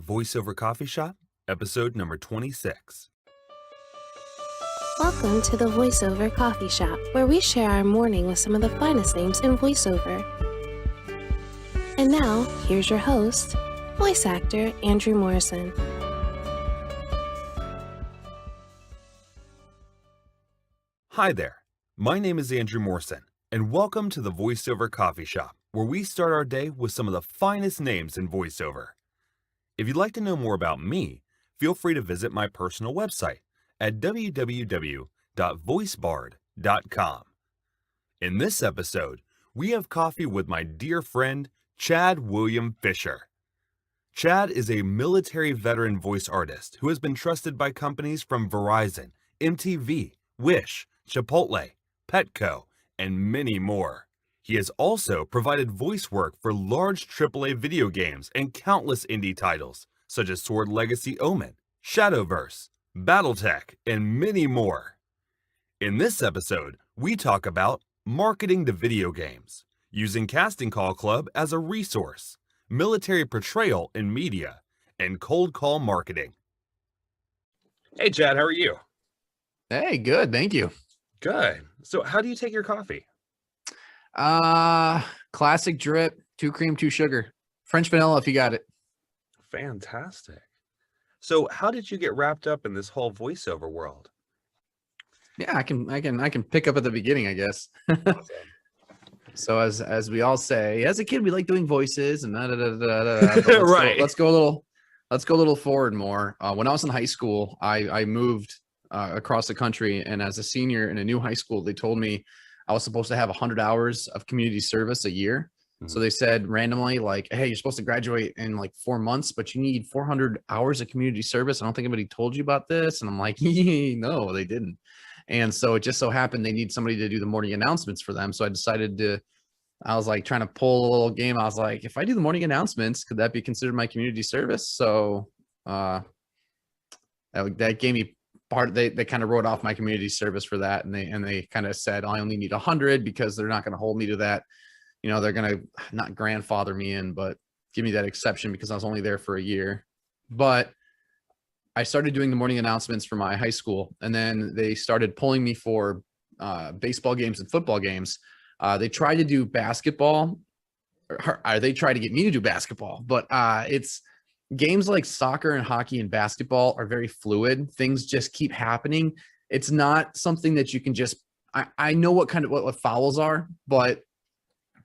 Voiceover Coffee Shop, episode number 26. Welcome to the Voiceover Coffee Shop, where we share our morning with some of the finest names in voiceover. And now, here's your host, voice actor Andrew Morrison. Hi there, my name is Andrew Morrison, and welcome to the Voiceover Coffee Shop, where we start our day with some of the finest names in voiceover. If you'd like to know more about me, feel free to visit my personal website at www.voicebard.com. In this episode, we have coffee with my dear friend, Chad William Fischer. Chad is a military veteran voice artist who has been trusted by companies from Verizon, MTV, Wish, Chipotle, Petco, and many more. He has also provided voice work for large AAA video games and countless indie titles, such as Sword Legacy Omen, Shadowverse, Battletech, and many more. In this episode, we talk about marketing to video games, using Casting Call Club as a resource, military portrayal in media, and cold call marketing. Hey, Chad, how are you? Hey, good. Thank you. Good. So how do you take your coffee? Classic drip, 2 cream, 2 sugar, French vanilla if you got it. Fantastic. So how did you get wrapped up in this whole voiceover world? Yeah, I can pick up at the beginning, I guess. So as we all say, as a kid, we like doing voices and Right. Let's go a little forward more. When I was in high school, I moved across the country, and as a senior in a new high school, they told me I was supposed to have 100 hours of community service a year. Mm-hmm. So they said randomly, like, hey, you're supposed to graduate in like 4 months, but you need 400 hours of community service. I don't think anybody told you about this. And I'm like, no, they didn't. And so it just so happened they need somebody to do the morning announcements for them. So I was like trying to pull a little game. I was like, if I do the morning announcements, could that be considered my community service? So that gave me part. They kind of wrote off my community service for that, and they kind of said I only need 100 because they're not going to hold me to that. You know, they're going to not grandfather me in, but give me that exception because I was only there for a year. But I started doing the morning announcements for my high school, and then they started pulling me for baseball games and football games. They tried to do basketball, or they tried to get me to do basketball, but it's games like soccer and hockey and basketball are very fluid. Things just keep happening. It's not something that you can just, I know what fouls are, but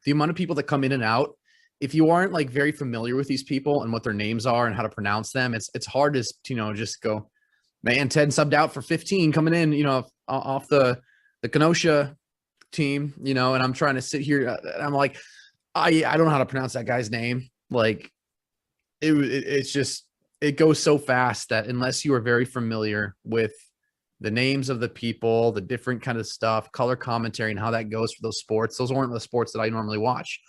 the amount of people that come in and out, if you aren't like very familiar with these people and what their names are and how to pronounce them, it's hard to, just go, man, Ted subbed out for 15 coming in, off the Kenosha team, and I'm trying to sit here. And I'm like, I don't know how to pronounce that guy's name. Like, it's just, it goes so fast that unless you are very familiar with the names of the people, the different kind of stuff, color commentary, and how that goes for those sports, those weren't the sports that I normally watch.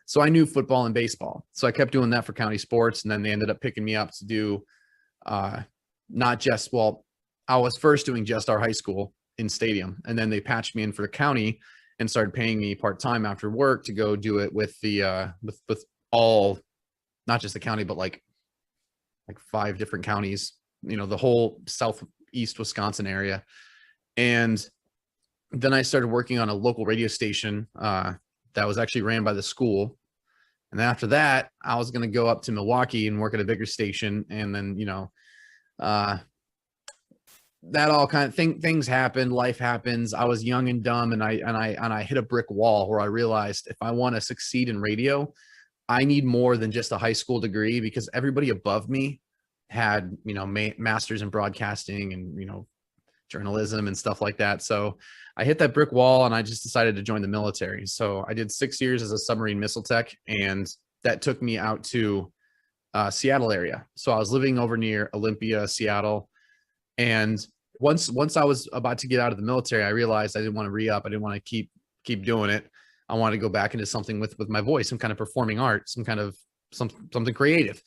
So I knew football and baseball. So I kept doing that for county sports. And then they ended up picking me up to do not just, I was first doing just our high school in stadium. And then they patched me in for the county and started paying me part-time after work to go do it with the, with all, not just the county, but like 5 different counties, the whole southeast Wisconsin area. And then I started working on a local radio station that was actually ran by the school. And then after that, I was going to go up to Milwaukee and work at a bigger station. And then, that all kind of things happened. Life happens. I was young and dumb, and I hit a brick wall where I realized if I want to succeed in radio, I need more than just a high school degree, because everybody above me had, masters in broadcasting and, journalism and stuff like that. So I hit that brick wall and I just decided to join the military. So I did 6 years as a submarine missile tech, and that took me out to Seattle area. So I was living over near Olympia, Seattle. And once I was about to get out of the military, I realized I didn't want to re-up. I didn't want to keep doing it. I wanted to go back into something with my voice, some kind of performing art, something creative.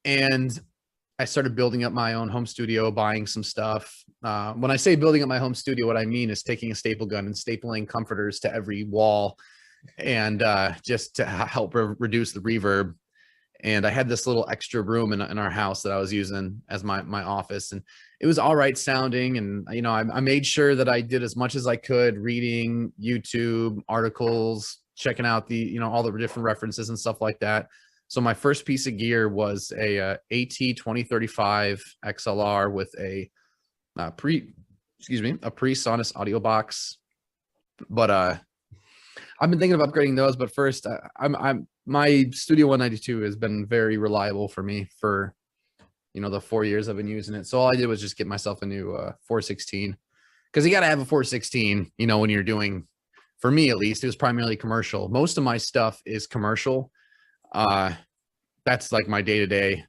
And I started building up my own home studio, buying some stuff. When I say building up my home studio, what I mean is taking a staple gun and stapling comforters to every wall, and just to help reduce the reverb. And I had this little extra room in our house that I was using as my office, and it was all right sounding. And, you know, I made sure that I did as much as I could, reading YouTube articles, checking out the, you know, all the different references and stuff like that. So my first piece of gear was a AT2035 XLR with a pre-Sonus audio box. But I've been thinking of upgrading those. But first, my Studio 192 has been very reliable for me for, you know, the 4 years I've been using it. So all I did was just get myself a new 416, because you got to have a 416, you know, when you're doing, for me at least, it was primarily commercial. Most of my stuff is commercial. That's like my day to day.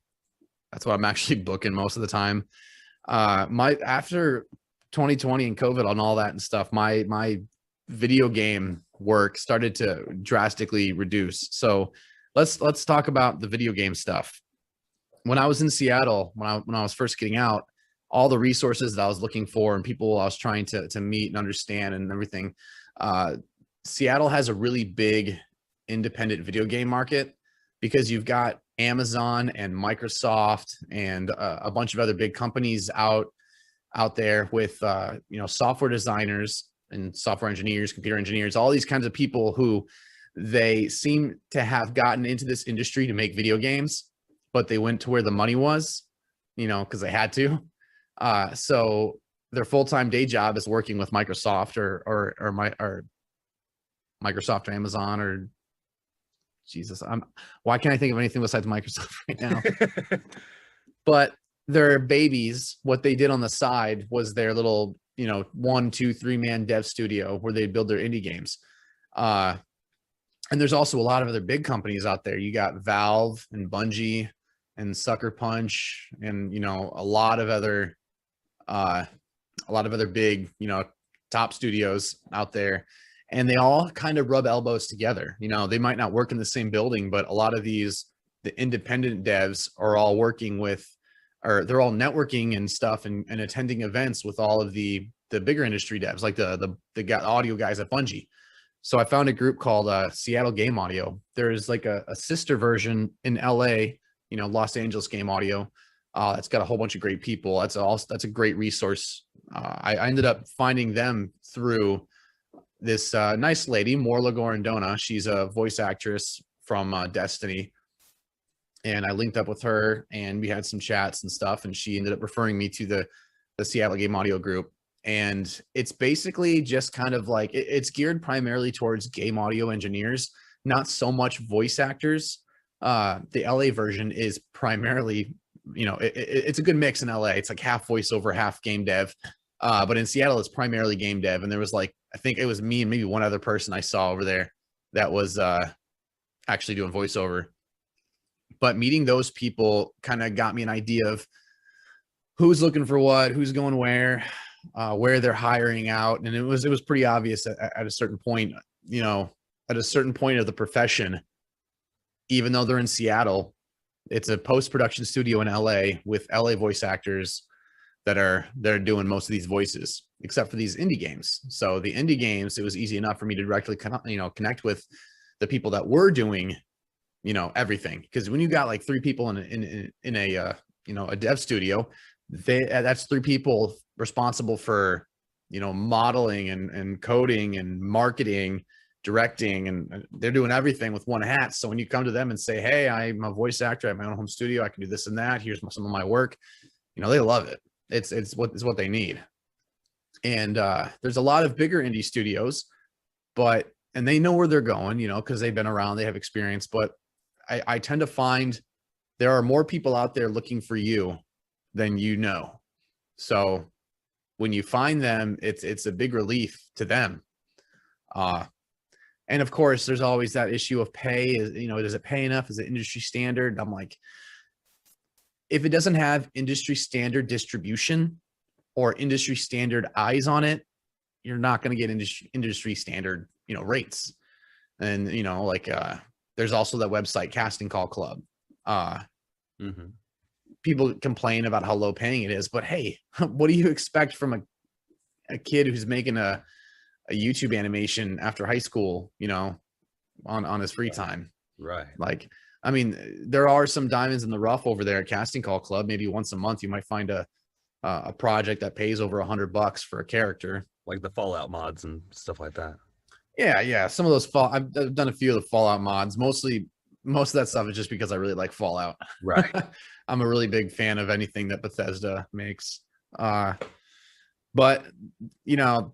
That's what I'm actually booking most of the time. After 2020 and COVID and all that and stuff, my video game work started to drastically reduce. So let's talk about the video game stuff. When I was in Seattle, when I was first getting out, all the resources that I was looking for and people I was trying to meet and understand and everything, Seattle has a really big independent video game market, because you've got Amazon and Microsoft and a bunch of other big companies out there with you know, software designers and software engineers, computer engineers, all these kinds of people who they seem to have gotten into this industry to make video games, but they went to where the money was, you know, because they had to. So their full-time day job is working with Microsoft or Microsoft or Amazon or Jesus. Why can't I think of anything besides Microsoft right now? But their babies, what they did on the side was their little, you know, 1, 2, 3-man dev studio where they build their indie games. And there's also a lot of other big companies out there. You got Valve and Bungie and Sucker Punch and, you know, a lot of other big, you know, top studios out there. And they all kind of rub elbows together. You know, they might not work in the same building, but a lot of the independent devs are all working with, or they're all networking and stuff and attending events with all of the bigger industry devs, like the audio guys at Bungie. So I found a group called Seattle Game Audio. There's like a sister version in LA, you know, Los Angeles Game Audio. That's got a whole bunch of great people. That's a great resource. I ended up finding them through this nice lady, Morla Gorondona. She's a voice actress from Destiny. And I linked up with her and we had some chats and stuff. And she ended up referring me to the Seattle Game Audio group. And it's basically just kind of like, it's geared primarily towards game audio engineers, not so much voice actors. The LA version is primarily, you know, it's a good mix in LA. It's like half voiceover, half game dev. But in Seattle, it's primarily game dev. And there was like, I think it was me and maybe one other person I saw over there that was actually doing voiceover. But meeting those people kind of got me an idea of who's looking for what, who's going where they're hiring out. And it was pretty obvious at a certain point, you know, at a certain point of the profession, even though they're in Seattle, it's a post-production studio in LA with LA voice actors they're doing most of these voices, except for these indie games. So the indie games, it was easy enough for me to directly connect with the people that were doing, you know, everything. Because when you got like 3 people in a you know, a dev studio, that's 3 people responsible for, you know, modeling and coding and marketing, directing, and they're doing everything with one hat. So when you come to them and say, hey, I'm a voice actor, I have my own home studio, I can do this and that, here's some of my work, you know, they love it. It's what they need. And there's a lot of bigger indie studios, and they know where they're going, you know, because they've been around, they have experience. But I tend to find there are more people out there looking for you than you know. So when you find them, it's a big relief to them. And of course, there's always that issue of pay. You know, does it pay enough? Is it industry standard? I'm like, if it doesn't have industry standard distribution or industry standard eyes on it, you're not going to get industry standard, you know, rates. And, you know, like there's also that website Casting Call Club. People complain about how low paying it is, but hey, what do you expect from a kid who's making a YouTube animation after high school, you know, on his free time? Right. Like, I mean, there are some diamonds in the rough over there at Casting Call Club. Maybe once a month you might find a project that pays over $100 for a character, like the Fallout mods and stuff like that. Yeah. Some of those I've done a few of the Fallout mods. Most of that stuff is just because I really like Fallout. Right. I'm a really big fan of anything that Bethesda makes. But you know,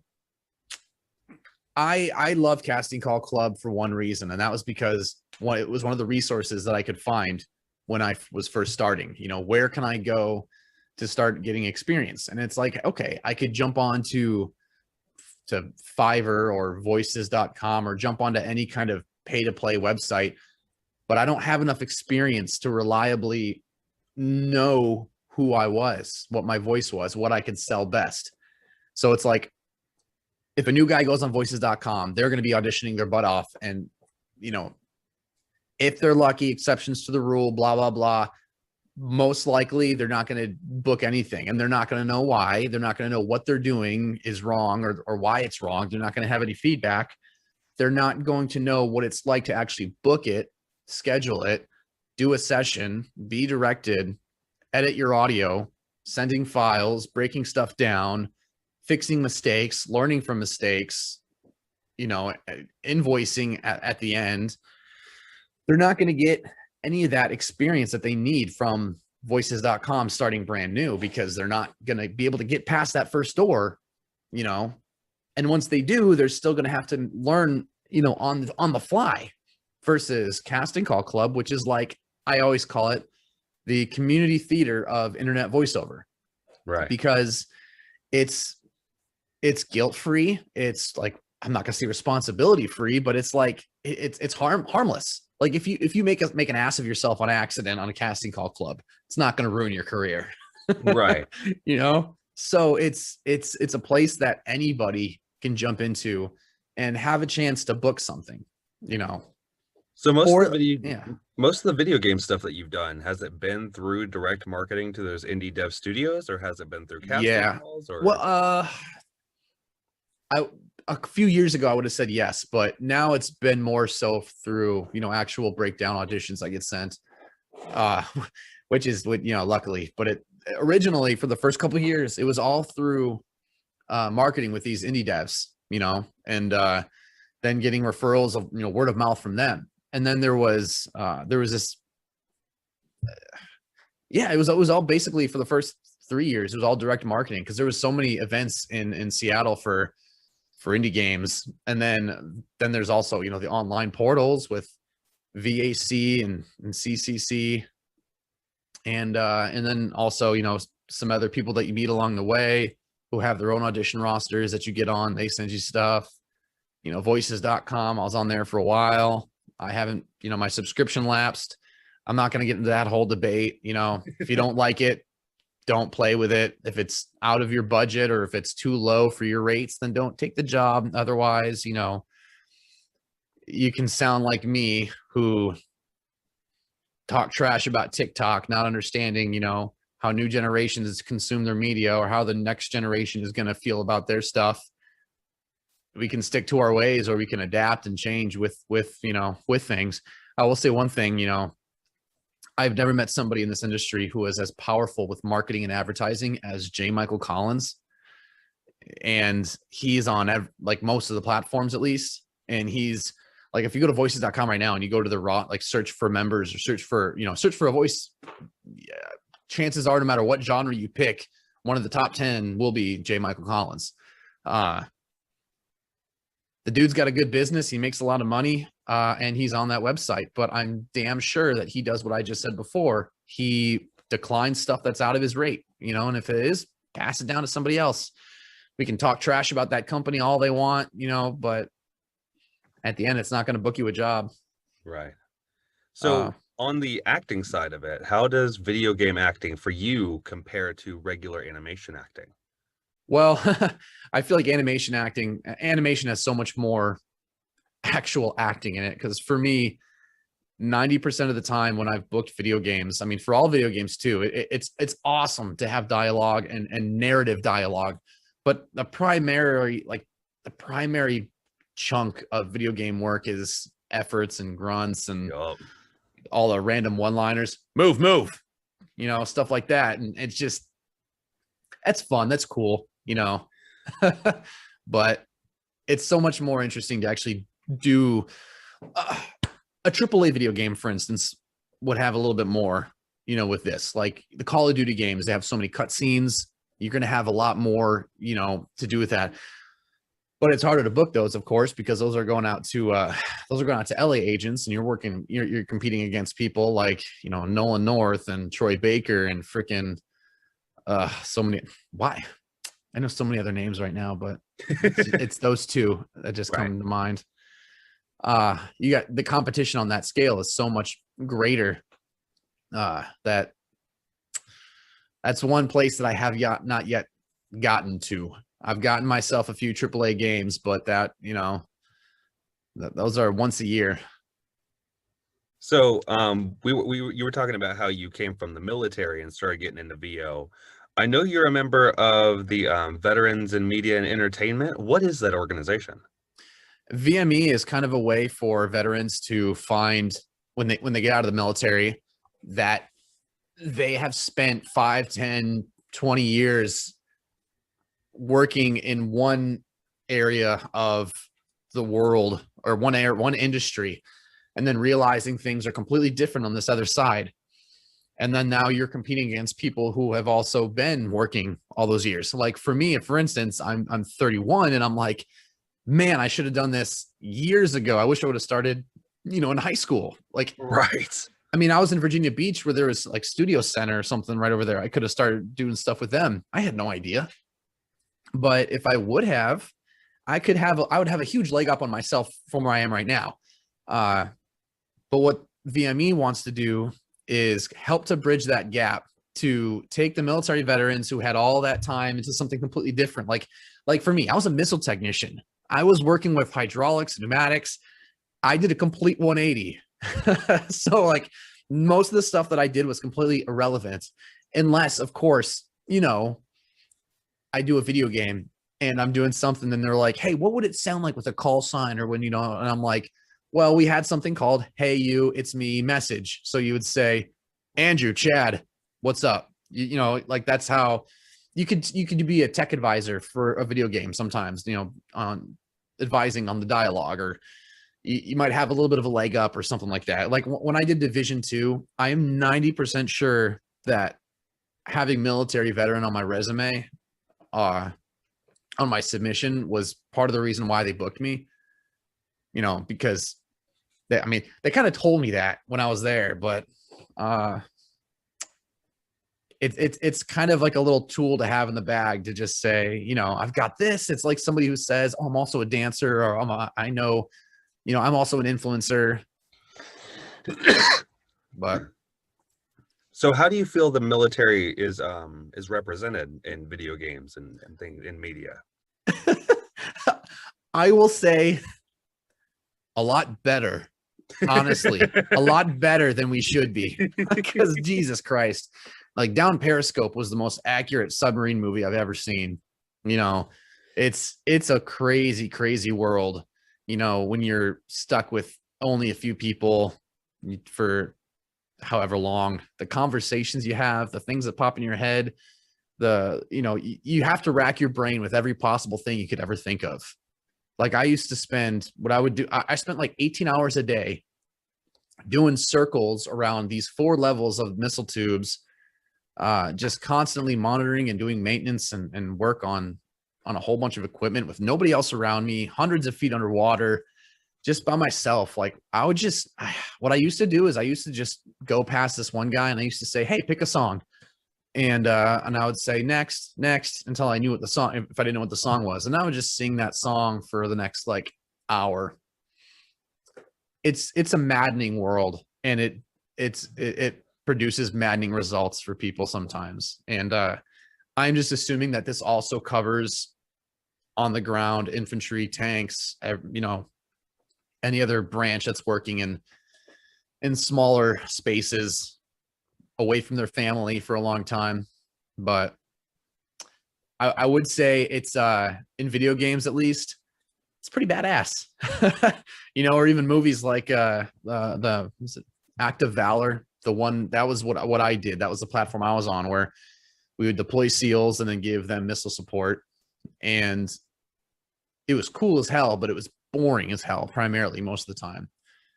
I love Casting Call Club for one reason, and that was because it was one of the resources that I could find when I was first starting. You know, where can I go to start getting experience? And it's like, okay, I could jump on to Fiverr or voices.com or jump onto any kind of pay to play website, but I don't have enough experience to reliably know who I was, what my voice was, what I could sell best. So it's like, if a new guy goes on voices.com, they're going to be auditioning their butt off. And, you know, if they're lucky, exceptions to the rule, blah, blah, blah, most likely they're not going to book anything, and they're not going to know why. They're not going to know what they're doing is wrong or why it's wrong. They're not going to have any feedback. They're not going to know what it's like to actually book it, schedule it, do a session, be directed, edit your audio, sending files, breaking stuff down, fixing mistakes, learning from mistakes, you know, invoicing at the end. They're not going to get any of that experience that they need from voices.com starting brand new, because they're not going to be able to get past that first door, you know. And once they do, they're still going to have to learn, you know, on the fly, versus Casting Call Club, which is like, I always call it the community theater of internet voiceover. Right. Because it's guilt-free. It's like, I'm not going to say responsibility free, but it's like, it's harmless. Like if you make an ass of yourself on accident on a Casting Call Club, it's not going to ruin your career. Right. You know? So it's a place that anybody can jump into and have a chance to book something, you know. So most of the video game stuff that you've done, has it been through direct marketing to those indie dev studios, or has it been through casting calls? Or well, a few years ago I would have said yes, but now it's been more so through, you know, actual breakdown auditions I get sent, which is what, you know, luckily. But it originally, for the first couple of years, it was all through marketing with these indie devs, you know, and then getting referrals of, you know, word of mouth from them. And then there was this, it was all basically, for the first 3 years, it was all direct marketing, because there was so many events in Seattle for indie games. And then there's also, you know, the online portals with VAC and CCC, and then also, you know, some other people that you meet along the way who have their own audition rosters that you get on. They send you stuff, you know. Voices.com, I was on there for a while. I haven't, you know, my subscription lapsed. I'm not going to get into that whole debate. You know, if you don't like it, don't play with it. If it's out of your budget or if it's too low for your rates, then don't take the job. Otherwise, you know, you can sound like me, who talk trash about TikTok, not understanding, you know, how new generations consume their media, or how the next generation is going to feel about their stuff. We can stick to our ways, or we can adapt and change with things. I will say one thing, you know, I've never met somebody in this industry who is as powerful with marketing and advertising as J. Michael Collins. And he's on like most of the platforms, at least. And he's like, if you go to voices.com right now and you go to the raw, like search for members, or search for a voice, chances are, no matter what genre you pick, one of the top 10 will be J. Michael Collins. The dude's got a good business. He makes a lot of money, and he's on that website. But I'm damn sure that he does what I just said before. He declines stuff that's out of his rate, you know, and if it is, pass it down to somebody else. We can talk trash about that company all they want, you know, but at the end, it's not going to book you a job. Right. So on the acting side of it, how does video game acting for you compare to regular animation acting? Well, I feel like animation has so much more actual acting in it. Because for me, 90% of the time when I've booked video games, I mean, for all video games too, it's awesome to have dialogue and narrative dialogue. But the primary chunk of video game work is efforts and grunts and all the random one-liners, move, you know, stuff like that. And it's just, that's fun. That's cool, you know, but it's so much more interesting to actually do a AAA video game, for instance, would have a little bit more, you know, with this, like the Call of Duty games, they have so many cutscenes. You're going to have a lot more, you know, to do with that. But it's harder to book those, of course, because those are going out to LA agents, and you're competing against people like, you know, Nolan North and Troy Baker and freaking so many. Why? I know so many other names right now, but it's those two that just come to mind. You got the competition on that scale is so much greater. That's one place that I have not yet gotten to. I've gotten myself a few AAA games, but that, you know, those are once a year. So you were talking about how you came from the military and started getting into VO. I know you're a member of the Veterans in Media and Entertainment. What is that organization? VME is kind of a way for veterans to find, when they get out of the military, that they have spent 5, 10, 20 years working in one area of the world, or one industry, and then realizing things are completely different on this other side. And then now you're competing against people who have also been working all those years. Like for me, for instance, I'm 31, and I'm like, man, I should have done this years ago. I wish I would have started, you know, in high school. Like, right. I mean, I was in Virginia Beach, where there was like Studio Center or something right over there. I could have started doing stuff with them. I had no idea. But if I would have, I would have a huge leg up on myself from where I am right now. But what VME wants to do is help to bridge that gap, to take the military veterans who had all that time into something completely different. Like for me, I was a missile technician. I was working with hydraulics, pneumatics. I did a complete 180. So like most of the stuff that I did was completely irrelevant, unless, of course, you know, I do a video game and I'm doing something and they're like, hey, what would it sound like with a call sign? Or when, you know, and I'm like, well, we had something called, hey, you, it's me message. So you would say, Andrew, Chad, what's up? You know, like that's how you could be a tech advisor for a video game sometimes, you know, on advising on the dialogue, or you might have a little bit of a leg up or something like that. Like when I did Division 2, I am 90% sure that having military veteran on my resume, on my submission, was part of the reason why they booked me, you know, because they kind of told me that when I was there, but it's kind of like a little tool to have in the bag to just say, you know, I've got this. It's like somebody who says, oh, I'm also a dancer, or I know, you know, I'm also an influencer. But so how do you feel the military is represented in video games and things in media? I will say a lot better, honestly, a lot better than we should be, because Jesus Christ, like Down Periscope was the most accurate submarine movie I've ever seen. You know, it's a crazy, crazy world, you know, when you're stuck with only a few people for however long, the conversations you have, the things that pop in your head, you know, you have to rack your brain with every possible thing you could ever think of. Like I used to spend, what I would do, I spent like 18 hours a day doing circles around these 4 levels of missile tubes, just constantly monitoring and doing maintenance and work on a whole bunch of equipment with nobody else around me, hundreds of feet underwater, just by myself. Like I would just, what I used to do is I used to just go past this one guy and I used to say, hey, pick a song. And I would say next until I knew what the song, if I didn't know what the song was. And I would just sing that song for the next like hour. It's a maddening world, and it produces maddening results for people sometimes. And I'm just assuming that this also covers on the ground infantry, tanks, you know, any other branch that's working in smaller spaces, away from their family for a long time. But I would say it's in video games, at least, it's pretty badass. You know, or even movies like Act of Valor, the one that was what I did. That was the platform I was on, where we would deploy SEALs and then give them missile support. And it was cool as hell, but it was boring as hell, primarily most of the time.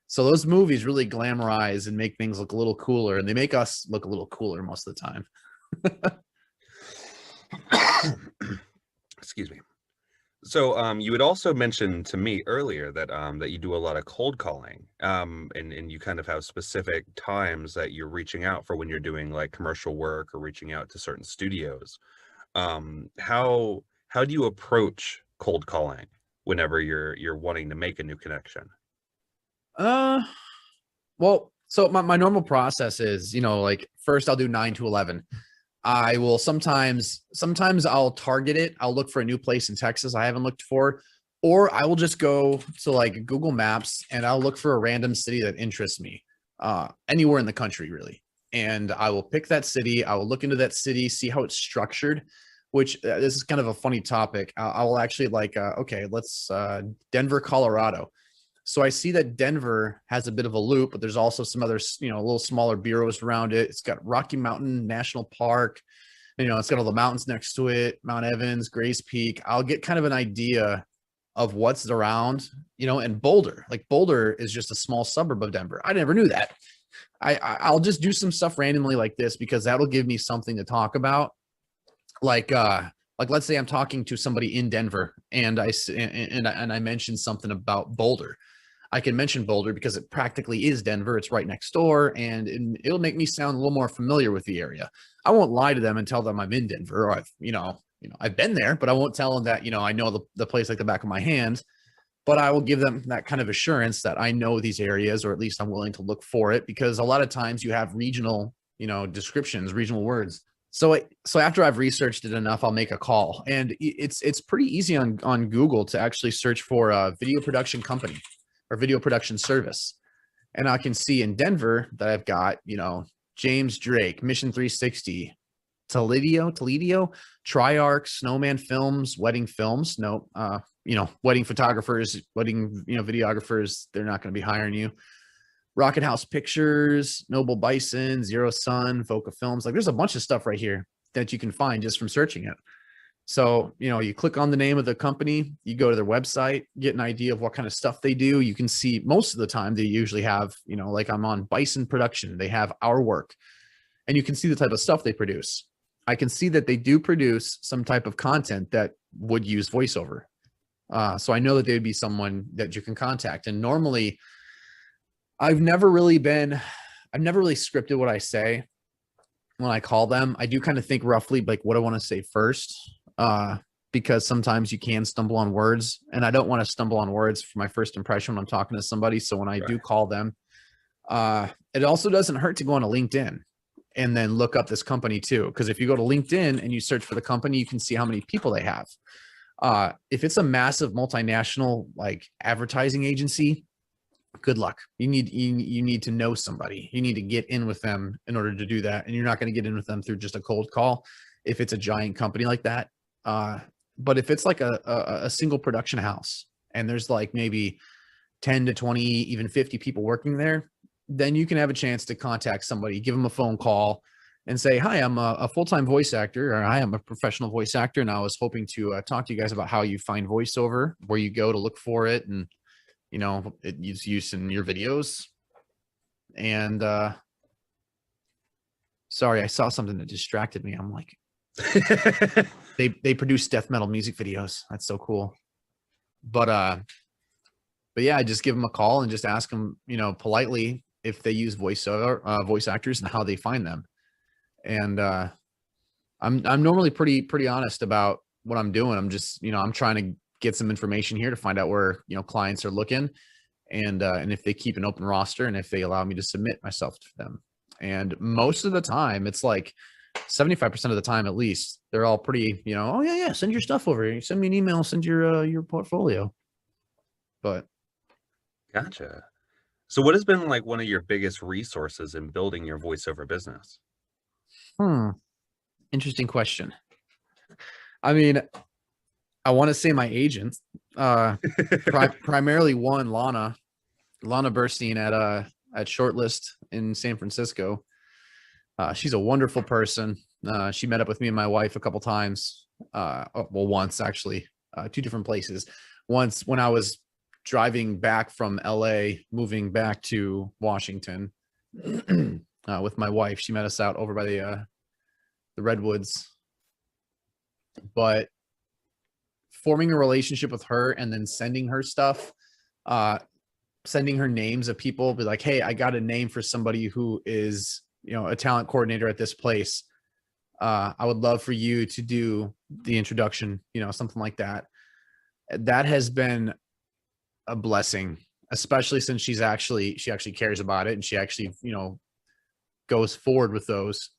So those movies really glamorize and make things look a little cooler, and they make us look a little cooler most of the time. Excuse me. So you had also mentioned to me earlier that that you do a lot of cold calling, and you kind of have specific times that you're reaching out for when you're doing like commercial work or reaching out to certain studios. How do you approach cold calling whenever you're wanting to make a new connection? Well, so my normal process is, like first I'll do 9 to 11. I will sometimes I'll target it. I'll look for a new place in Texas I haven't looked for, or I will just go to like Google Maps and I'll look for a random city that interests me, anywhere in the country really. And I will pick that city. I will look into that city, see how it's structured, which this is kind of a funny topic. I will actually okay, let's Denver, Colorado. So I see that Denver has a bit of a loop, but there's also some other, a little smaller bureaus around it. It's got Rocky Mountain National Park. It's got all the mountains next to it, Mount Evans, Grays Peak. I'll get kind of an idea of what's around, and Boulder. Like Boulder is just a small suburb of Denver. I never knew that. I'll just do some stuff randomly like this because that'll give me something to talk about. Like let's say I'm talking to somebody in Denver and I mentioned something about Boulder. I can mention Boulder because it practically is Denver. It's right next door, and it'll make me sound a little more familiar with the area. I won't lie to them and tell them I'm in Denver, or I've been there, but I won't tell them that, I know the place like the back of my hand. But I will give them that kind of assurance that I know these areas, or at least I'm willing to look for it, because a lot of times you have regional, descriptions, regional words. So after I've researched it enough, I'll make a call, and it's pretty easy on Google to actually search for a video production company or video production service. And I can see in Denver that I've got, James Drake, Mission 360, Toledo, Triarch, Snowman Films, Wedding Films. No, wedding photographers, wedding, videographers, they're not going to be hiring you. Rocket House Pictures, Noble Bison, Zero Sun, Voca Films. Like there's a bunch of stuff right here that you can find just from searching it. So, you click on the name of the company, you go to their website, get an idea of what kind of stuff they do. You can see most of the time they usually have, like I'm on Bison Production, they have Our Work, and you can see the type of stuff they produce. I can see that they do produce some type of content that would use voiceover. So I know that they'd be someone that you can contact. And normally I've never really scripted what I say when I call them. I do kind of think roughly like what I want to say first, because sometimes you can stumble on words, and I don't want to stumble on words for my first impression when I'm talking to somebody. So when I do call them, it also doesn't hurt to go on a LinkedIn and then look up this company too. Because if you go to LinkedIn and you search for the company, you can see how many people they have. If it's a massive multinational like advertising agency, good luck. You need to know somebody. You need to get in with them in order to do that. And you're not going to get in with them through just a cold call if it's a giant company like that. But if it's like a single production house and there's like maybe 10 to 20, even 50 people working there, then you can have a chance to contact somebody, give them a phone call and say, hi, I'm a full-time voice actor, or I am a professional voice actor. And I was hoping to talk to you guys about how you find voiceover, where you go to look for it, and it's used in your videos. And sorry, I saw something that distracted me. I'm like, they produce death metal music videos. That's so cool. But yeah, I just give them a call and just ask them, politely if they use voice actors and how they find them. And I'm normally pretty honest about what I'm doing. I'm just, I'm trying to get some information here to find out where, clients are looking, and if they keep an open roster, and if they allow me to submit myself to them. And most of the time, it's like 75% of the time, at least, they're all pretty, oh yeah, send your stuff over. Send me an email, send your portfolio. But Gotcha. So what has been like one of your biggest resources in building your voiceover business? Interesting question. I mean, I want to say my agent, primarily one, Lana Burstein at Shortlist in San Francisco. She's a wonderful person. She met up with me and my wife a couple times. Once actually, 2 different places. Once when I was driving back from LA, moving back to Washington with my wife. She met us out over by the Redwoods. But forming a relationship with her and then sending her stuff, sending her names of people, be like, hey, I got a name for somebody who is, a talent coordinator at this place. I would love for you to do the introduction, something like that. That has been a blessing, especially since she actually cares about it, and she actually, goes forward with those.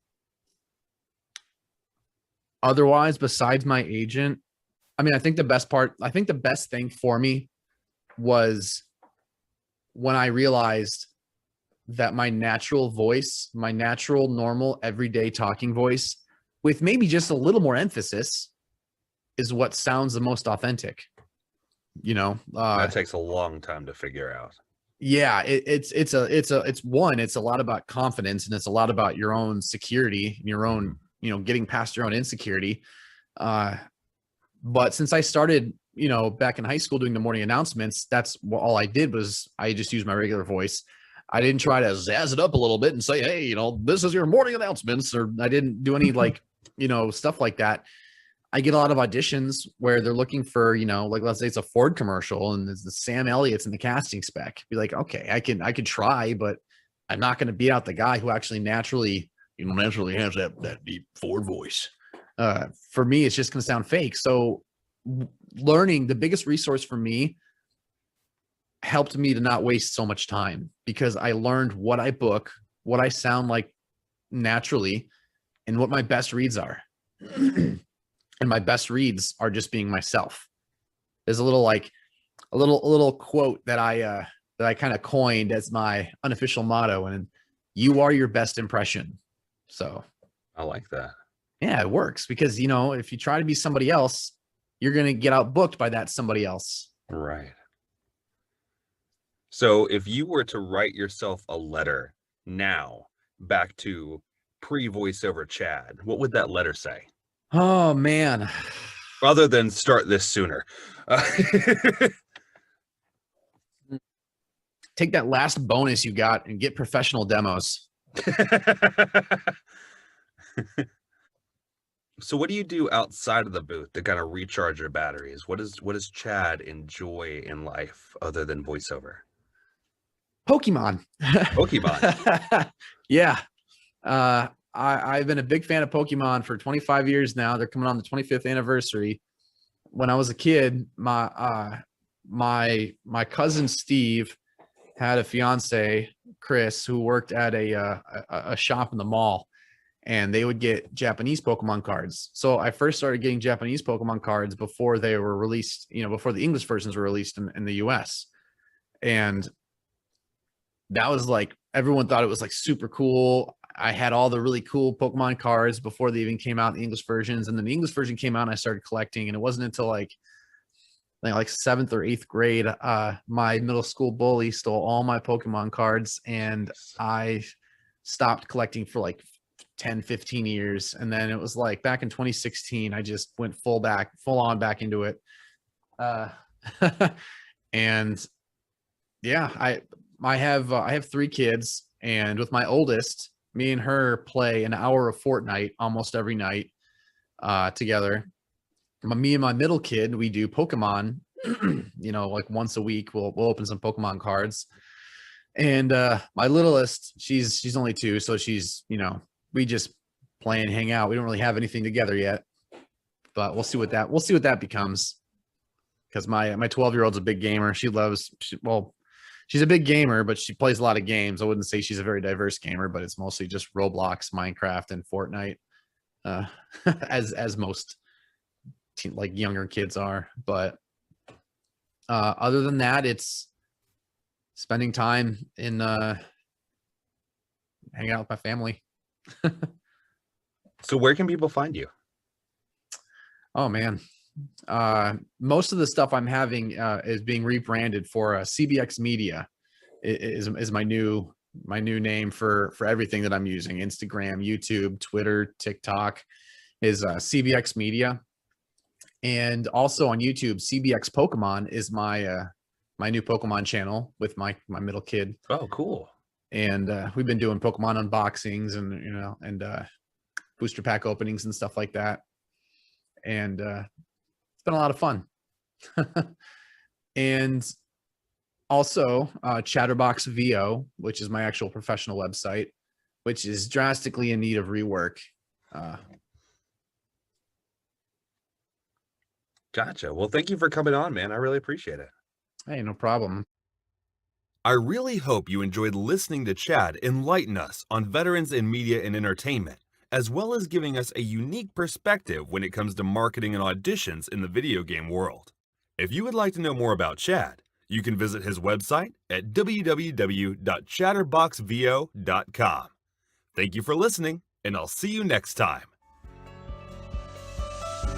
Otherwise, besides my agent, I think the best thing for me was when I realized that my natural voice, my natural, normal, everyday talking voice, with maybe just a little more emphasis, is what sounds the most authentic. That takes a long time to figure out. Yeah, it's a lot about confidence, and it's a lot about your own security and your own, getting past your own insecurity. But since I started, back in high school doing the morning announcements, that's all I did was I just used my regular voice. I didn't try to zazz it up a little bit and say, hey, this is your morning announcements, or I didn't do any stuff like that. I get a lot of auditions where they're looking for, let's say it's a Ford commercial and there's the Sam Elliott's in the casting spec. Be like, okay, I could try, but I'm not going to beat out the guy who actually naturally has that deep Ford voice. For me, it's just going to sound fake. So learning, the biggest resource for me, helped me to not waste so much time, because I learned what I book, what I sound like naturally, and what my best reads are. And my best reads are just being myself. There's a little quote that I kind of coined as my unofficial motto, and you are your best impression. So I like that. Yeah, it works, because if you try to be somebody else, you're going to get outbooked by that somebody else. Right. So if you were to write yourself a letter now back to pre-voiceover Chad, what would that letter say? Oh, man. Other than start this sooner. Take that last bonus you got and get professional demos. So what do you do outside of the booth to kind of recharge your batteries? What does Chad enjoy in life other than voiceover? Pokemon. Yeah. I've been a big fan of Pokemon for 25 years now. They're coming on the 25th anniversary. When I was a kid, my cousin Steve had a fiance, Chris, who worked at a shop in the mall, and they would get Japanese Pokemon cards. So I first started getting Japanese Pokemon cards before they were released, before the English versions were released in the US. And that was like, everyone thought it was like super cool. I had all the really cool Pokemon cards before they even came out, the English versions. And then the English version came out and I started collecting. And it wasn't until like 7th or 8th grade, my middle school bully stole all my Pokemon cards, and I stopped collecting for like 10, 15 years. And then it was like back in 2016, I just went full on back into it. And yeah, I have 3 kids, and with my oldest, me and her play an hour of Fortnite almost every night together. Me and my middle kid, we do Pokemon, like once a week, we'll open some Pokemon cards. And my littlest, she's only 2. So she's, we just play and hang out. We don't really have anything together yet, but we'll see what that becomes. Cause my 12-year-old's a big gamer. She's a big gamer, but she plays a lot of games. I wouldn't say she's a very diverse gamer, but it's mostly just Roblox, Minecraft, and Fortnite, as most younger kids are. But other than that, it's spending time in hanging out with my family. So where can people find you? Oh man. Most of the stuff I'm having is being rebranded for CBX Media is my new my new name for everything that I'm using: Instagram, YouTube, Twitter, TikTok, is CBX Media. And also on YouTube, CBX Pokemon is my my new Pokemon channel with my middle kid. Oh, cool. And we've been doing Pokemon unboxings and booster pack openings and stuff like that. And it's been a lot of fun. And also Chatterbox VO, which is my actual professional website, which is drastically in need of rework. Gotcha. Well, thank you for coming on, man. I really appreciate it. Hey, no problem. I really hope you enjoyed listening to Chad enlighten us on veterans in media and entertainment, as well as giving us a unique perspective when it comes to marketing and auditions in the video game world. If you would like to know more about Chad, you can visit his website at www.chatterboxvo.com. Thank you for listening, and I'll see you next time.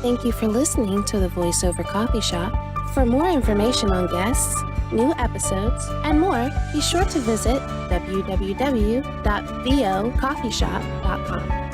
Thank you for listening to the Voiceover Coffee Shop. For more information on guests, new episodes, and more, be sure to visit www.vocoffeeshop.com.